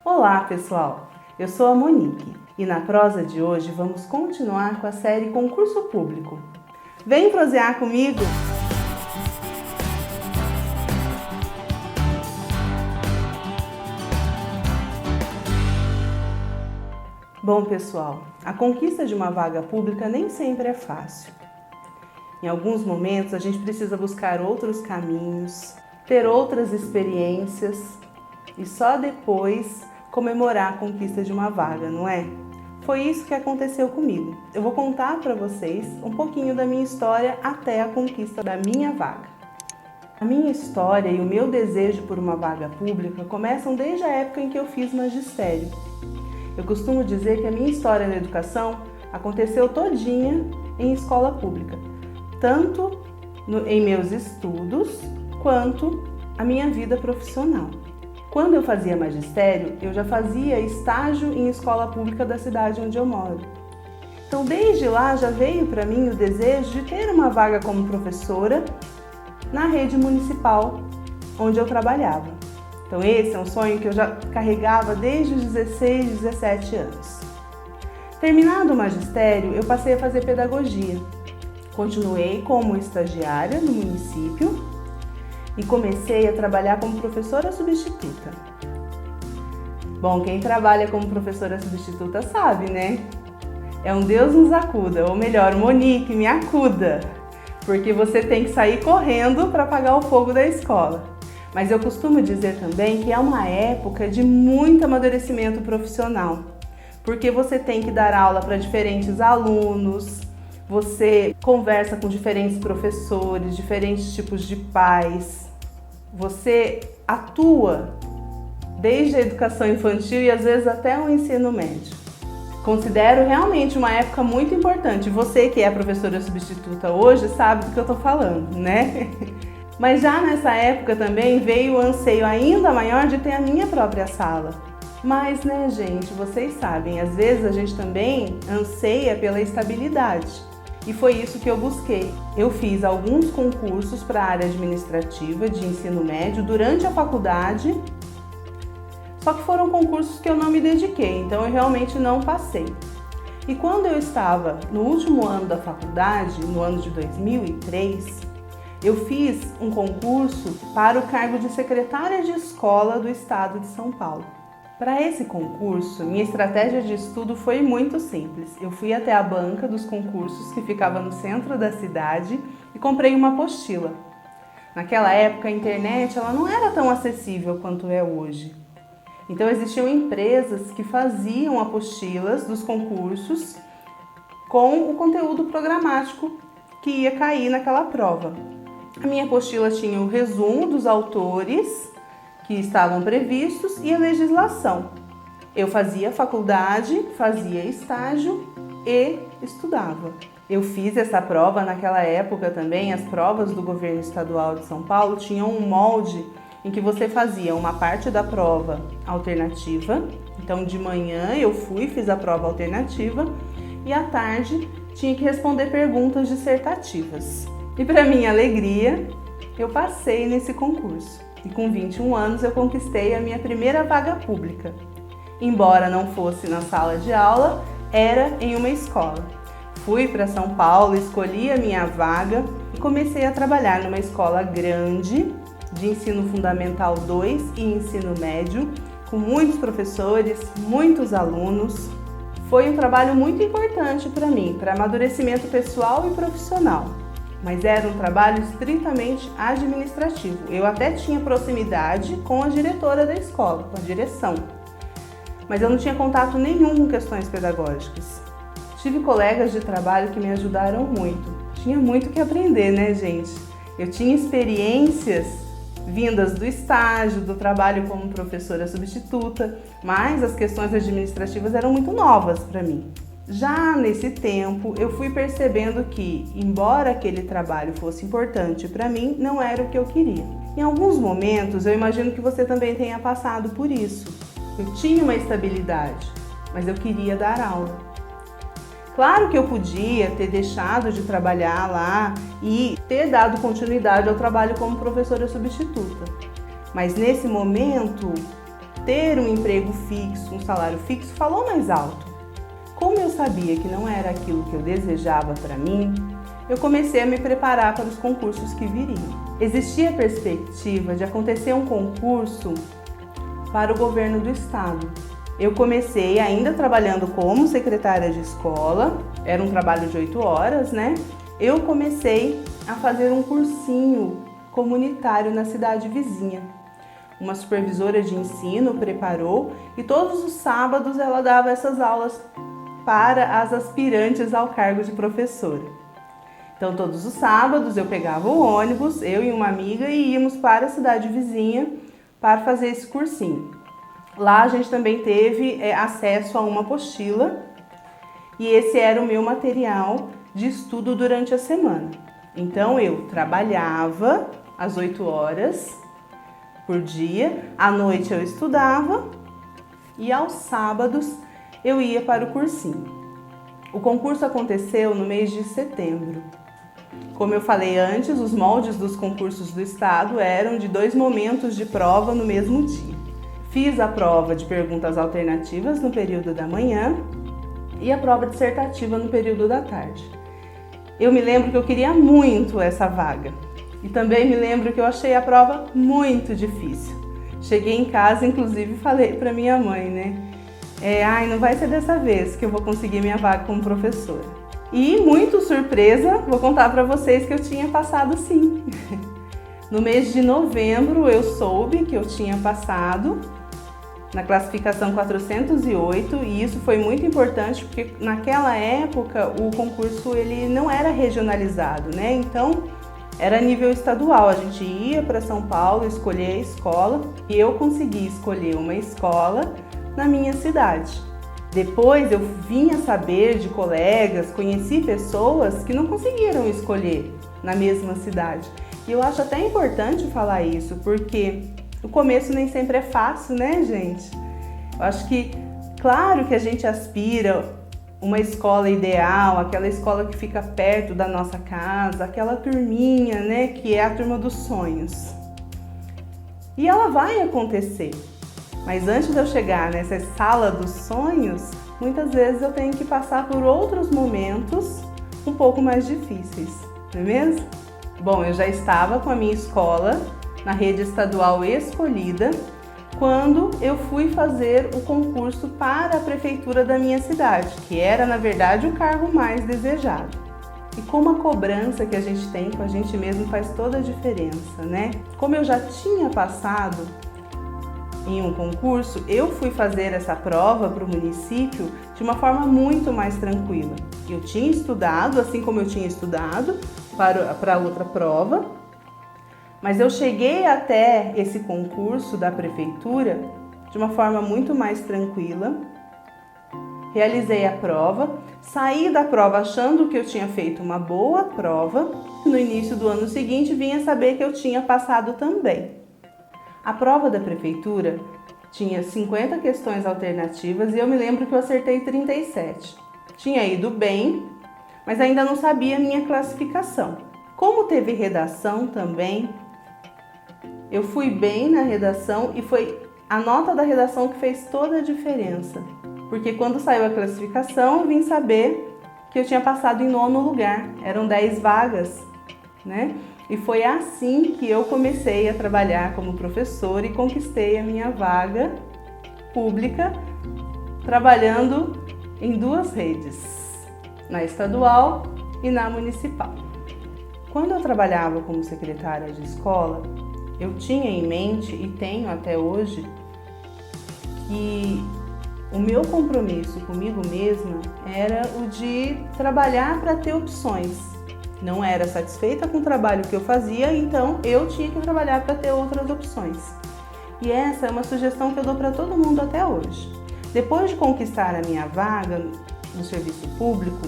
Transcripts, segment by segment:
Olá, pessoal! Eu sou a Monique e na prosa de hoje vamos continuar com a série Concurso Público. Vem prosear comigo! Bom, pessoal, a conquista de uma vaga pública nem sempre é fácil. Em alguns momentos a gente precisa buscar outros caminhos, ter outras experiências e só depois comemorar a conquista de uma vaga, não é? Foi isso que aconteceu comigo. Eu vou contar para vocês um pouquinho da minha história até a conquista da minha vaga. A minha história e o meu desejo por uma vaga pública começam desde a época em que eu fiz magistério. Eu costumo dizer que a minha história na educação aconteceu todinha em escola pública, tanto em meus estudos quanto a minha vida profissional. Quando eu fazia magistério, eu já fazia estágio em escola pública da cidade onde eu moro. Então, desde lá já veio para mim o desejo de ter uma vaga como professora na rede municipal onde eu trabalhava. Então, esse é um sonho que eu já carregava desde os 16, 17 anos. Terminado o magistério, eu passei a fazer pedagogia. Continuei como estagiária no município e comecei a trabalhar como professora substituta. Bom, quem trabalha como professora substituta sabe, né? É um Deus nos acuda, ou melhor, Monique, me acuda, porque você tem que sair correndo para apagar o fogo da escola. Mas eu costumo dizer também que é uma época de muito amadurecimento profissional, porque você tem que dar aula para diferentes alunos, você conversa com diferentes professores, diferentes tipos de pais, você atua desde a educação infantil e às vezes até o ensino médio. Considero realmente uma época muito importante. Você que é professora substituta hoje sabe do que eu estou falando, né? Mas já nessa época também veio o anseio ainda maior de ter a minha própria sala. Mas, né, gente, vocês sabem, às vezes a gente também anseia pela estabilidade. E foi isso que eu busquei. Eu fiz alguns concursos para a área administrativa de ensino médio durante a faculdade, só que foram concursos que eu não me dediquei, então eu realmente não passei. E quando eu estava no último ano da faculdade, no ano de 2003, eu fiz um concurso para o cargo de secretária de escola do estado de São Paulo. Para esse concurso, minha estratégia de estudo foi muito simples. Eu fui até a banca dos concursos, que ficava no centro da cidade, e comprei uma apostila. Naquela época, a internet ela não era tão acessível quanto é hoje. Então, existiam empresas que faziam apostilas dos concursos com o conteúdo programático que ia cair naquela prova. A minha apostila tinha o resumo dos autores que estavam previstos e a legislação. Eu fazia faculdade, fazia estágio e estudava. Eu fiz essa prova naquela época também, as provas do governo estadual de São Paulo tinham um molde em que você fazia uma parte da prova alternativa. Então, de manhã eu fiz a prova alternativa e à tarde tinha que responder perguntas dissertativas. E para minha alegria, eu passei nesse concurso. E com 21 anos eu conquistei a minha primeira vaga pública. Embora não fosse na sala de aula, era em uma escola. Fui para São Paulo, escolhi a minha vaga e comecei a trabalhar numa escola grande, de ensino fundamental 2 e ensino médio, com muitos professores, muitos alunos. Foi um trabalho muito importante para mim, para amadurecimento pessoal e profissional. Mas era um trabalho estritamente administrativo. Eu até tinha proximidade com a diretora da escola, com a direção, mas eu não tinha contato nenhum com questões pedagógicas. Tive colegas de trabalho que me ajudaram muito. Tinha muito que aprender, né, gente? Eu tinha experiências vindas do estágio, do trabalho como professora substituta, mas as questões administrativas eram muito novas para mim. Já nesse tempo, eu fui percebendo que, embora aquele trabalho fosse importante para mim, não era o que eu queria. Em alguns momentos, eu imagino que você também tenha passado por isso. Eu tinha uma estabilidade, mas eu queria dar aula. Claro que eu podia ter deixado de trabalhar lá e ter dado continuidade ao trabalho como professora substituta. Mas nesse momento, ter um emprego fixo, um salário fixo, falou mais alto. Como eu sabia que não era aquilo que eu desejava para mim, eu comecei a me preparar para os concursos que viriam. Existia a perspectiva de acontecer um concurso para o governo do estado. Eu comecei ainda trabalhando como secretária de escola, era um trabalho de 8 horas, né? Eu comecei a fazer um cursinho comunitário na cidade vizinha. Uma supervisora de ensino preparou e todos os sábados ela dava essas aulas para as aspirantes ao cargo de professora. Então, todos os sábados eu pegava o ônibus, eu e uma amiga, e íamos para a cidade vizinha para fazer esse cursinho. Lá a gente também teve acesso a uma apostila e esse era o meu material de estudo durante a semana. Então, eu trabalhava às 8 horas por dia, à noite eu estudava e aos sábados eu ia para o cursinho. O concurso aconteceu no mês de setembro. Como eu falei antes, os moldes dos concursos do estado eram de 2 momentos de prova no mesmo dia. Fiz a prova de perguntas alternativas no período da manhã e a prova dissertativa no período da tarde. Eu me lembro que eu queria muito essa vaga e também me lembro que eu achei a prova muito difícil. Cheguei em casa, inclusive, e falei para minha mãe, né? Não vai ser dessa vez que eu vou conseguir minha vaga como professora. E, muito surpresa, vou contar para vocês que eu tinha passado sim. No mês de novembro eu soube que eu tinha passado na classificação 408 e isso foi muito importante porque naquela época o concurso ele não era regionalizado, né? Então era nível estadual, a gente ia para São Paulo escolher a escola e eu consegui escolher uma escola na minha cidade. Depois eu vim a saber de colegas, conheci pessoas que não conseguiram escolher na mesma cidade. E eu acho até importante falar isso, porque o começo nem sempre é fácil, né, gente? Eu acho que, claro que a gente aspira uma escola ideal, aquela escola que fica perto da nossa casa, aquela turminha, né, que é a turma dos sonhos. E ela vai acontecer. Mas antes de eu chegar nessa sala dos sonhos, muitas vezes eu tenho que passar por outros momentos um pouco mais difíceis, não é mesmo? Bom, eu já estava com a minha escola na rede estadual escolhida quando eu fui fazer o concurso para a prefeitura da minha cidade, que era, na verdade, o cargo mais desejado. E como a cobrança que a gente tem com a gente mesmo faz toda a diferença, né? Como eu já tinha passado em um concurso, eu fui fazer essa prova para o município de uma forma muito mais tranquila. Eu tinha estudado, assim como eu tinha estudado para outra prova, mas eu cheguei até esse concurso da prefeitura de uma forma muito mais tranquila. Realizei a prova, saí da prova achando que eu tinha feito uma boa prova. No início do ano seguinte, vinha saber que eu tinha passado também. A prova da prefeitura tinha 50 questões alternativas e eu me lembro que eu acertei 37. Tinha ido bem, mas ainda não sabia a minha classificação. Como teve redação também, eu fui bem na redação e foi a nota da redação que fez toda a diferença. Porque quando saiu a classificação, eu vim saber que eu tinha passado em 9º lugar. Eram 10 vagas, né? E foi assim que eu comecei a trabalhar como professora e conquistei a minha vaga pública, trabalhando em 2 redes, na estadual e na municipal. Quando eu trabalhava como secretária de escola, eu tinha em mente, e tenho até hoje, que o meu compromisso comigo mesma era o de trabalhar para ter opções. Não era satisfeita com o trabalho que eu fazia, então eu tinha que trabalhar para ter outras opções. E essa é uma sugestão que eu dou para todo mundo até hoje. Depois de conquistar a minha vaga no serviço público,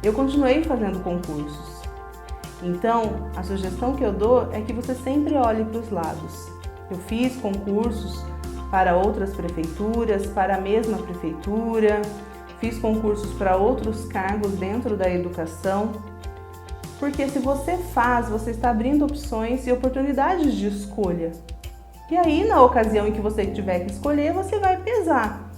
eu continuei fazendo concursos. Então, a sugestão que eu dou é que você sempre olhe para os lados. Eu fiz concursos para outras prefeituras, para a mesma prefeitura, fiz concursos para outros cargos dentro da educação. Porque se você faz, você está abrindo opções e oportunidades de escolha. E aí, na ocasião em que você tiver que escolher, você vai pesar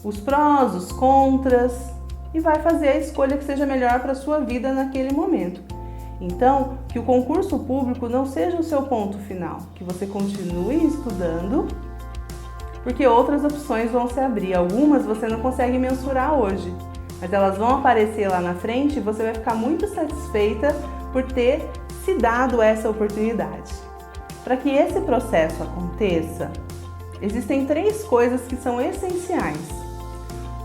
os prós, os contras e vai fazer a escolha que seja melhor para a sua vida naquele momento. Então, que o concurso público não seja o seu ponto final, que você continue estudando, porque outras opções vão se abrir. Algumas você não consegue mensurar hoje, mas elas vão aparecer lá na frente e você vai ficar muito satisfeita por ter se dado essa oportunidade. Para que esse processo aconteça, existem 3 coisas que são essenciais.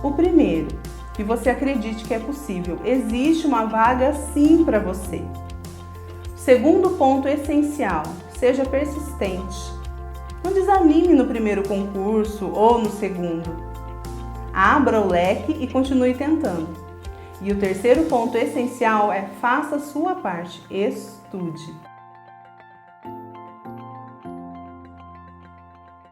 O primeiro, que você acredite que é possível. Existe uma vaga sim para você. O segundo ponto essencial, seja persistente. Não desanime no primeiro concurso ou no segundo. Abra o leque e continue tentando. E o terceiro ponto essencial é faça a sua parte, estude.